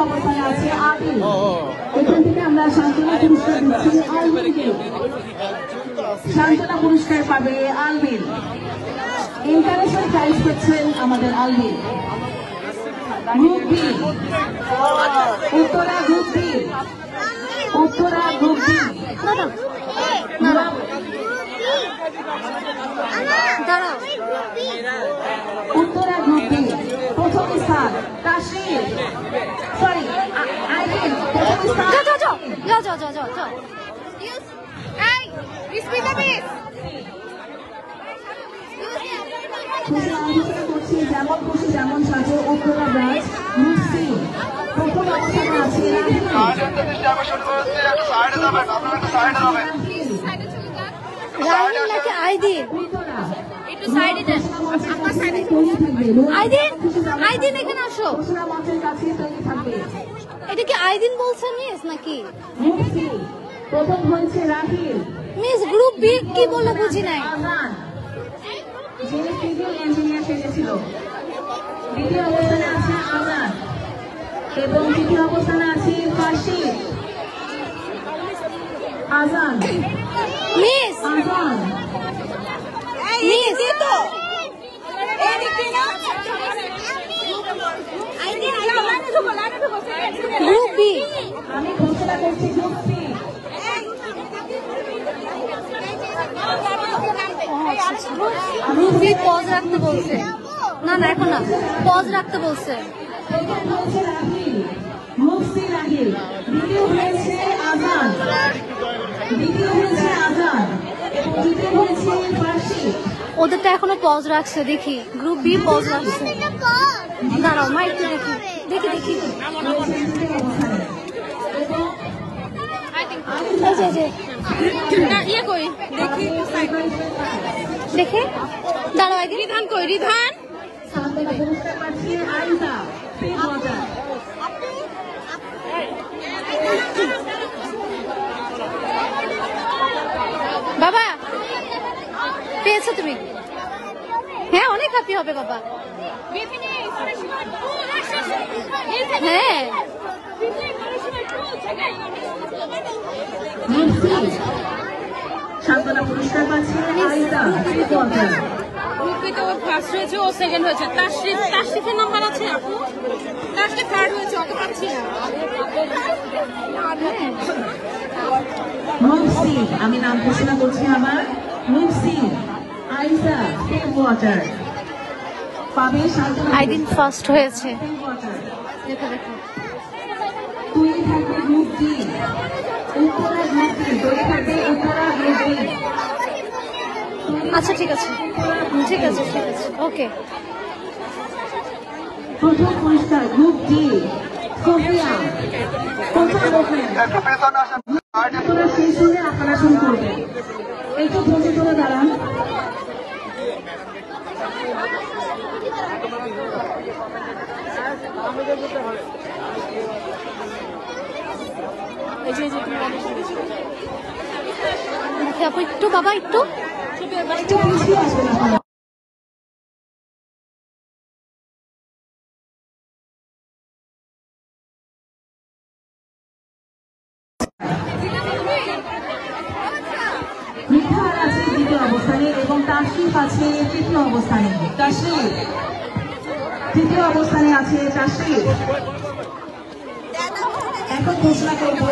অবস্থানে আছে আদিল। এখান থেকে আমরা সান্ত্বনা পুরস্কার দিচ্ছি আলমিনকে। সান্ত্বনা পুরস্কার পাবে আলমিন। ইন্টারন্যাশনাল প্রাইজ পাচ্ছেন আমাদের আলমিন। Group B, Uttara group B, Uttara group B. Uttara group B প্রথম স্থান কাশ্মীর, সরি আইডিন। প্রথম স্থান করছি যেমন খুশি যেমন সাজো। উত্তরা ব্রাঞ্চ গ্রুপ সি প্রথম অবস্থানে আছে আইদিন এখানে আসো। এটা কি আইদিন বলছেন মিস নাকি? প্রথম হয়েছে রাহিল। মিস গ্রুপ বি কি বলে বুঝি নাই। যিনি সিভিল ইঞ্জিনিয়ার সেজেছিল। দ্বিতীয় অবস্থানে আছে আজাদ এবং তৃতীয় অবস্থানে আছে ফার্সিদ। আজান মিস আজান মিস তো গ্রুপ বি। আমি ঘোষণা করছি group C. Group B pause রাখতে বলছে। না না এখন না, পজ রাখতে বলছে। প্রথম হয়েছে রাহিল, গ্রুপ সি রাহিল। দ্বিতীয় হয়েছে আজান, দ্বিতীয় হয়েছে আজান এবং তৃতীয় হয়েছে ফার্সিদ। ওদেরটা এখনো পজ রাখছে, দেখি গ্রুপ বি পজ রাখছে। দাঁড়াও মা একটু দেখি দেখি দেখি দেখে দাঁড়াও একদিন। রিধান কই? রিধান বাবা পেয়েছো তুমি? হ্যাঁ অনেক হ্যাপি হবে বাবা। হ্যাঁ সান্ত্বনা পুরস্কার পাচ্ছে আইজা। গ্রুপে ও ফার্স্ট হয়েছে, ও সেকেন্ড হয়েছে। তাশরিফের নাম্বার আছে আপু? তাশরিফ থার্ড হয়েছে, ওকে পাচ্ছি না। গ্রুপ সি আমি নাম ঘোষণা করছি আমার। গ্রুপ সি আইজা সেভ ওয়াটার পাবে সান্ত্বনা। আইদিন ফার্স্ট হয়েছে। দেখো দেখো তৈরি থাকবে group D, Uttara group D. তৈরি থাকবে উত্তরা গ্রুপ ডি। আচ্ছা ঠিক আছে ঠিক আছে ঠিক আছে ওকে। প্রথম পুরস্কার গ্রুপ ডি সোফিয়া। প্রথম মুভমেন্ট আপনারা শেষ হলে আপনারা শুরু করবেন। একটু ধৈর্য ধরে দাঁড়ান। আপু একটু বাবা একটু একটু পিছিয়ে আসবেন আপনারা। মিঠার আছে দ্বিতীয় অবস্থানে এবং তাশরিফ আছে তৃতীয় অবস্থানে। তাশরিফ তৃতীয় অবস্থানে আছে। তাশরিফ এখন ঘোষণা করবো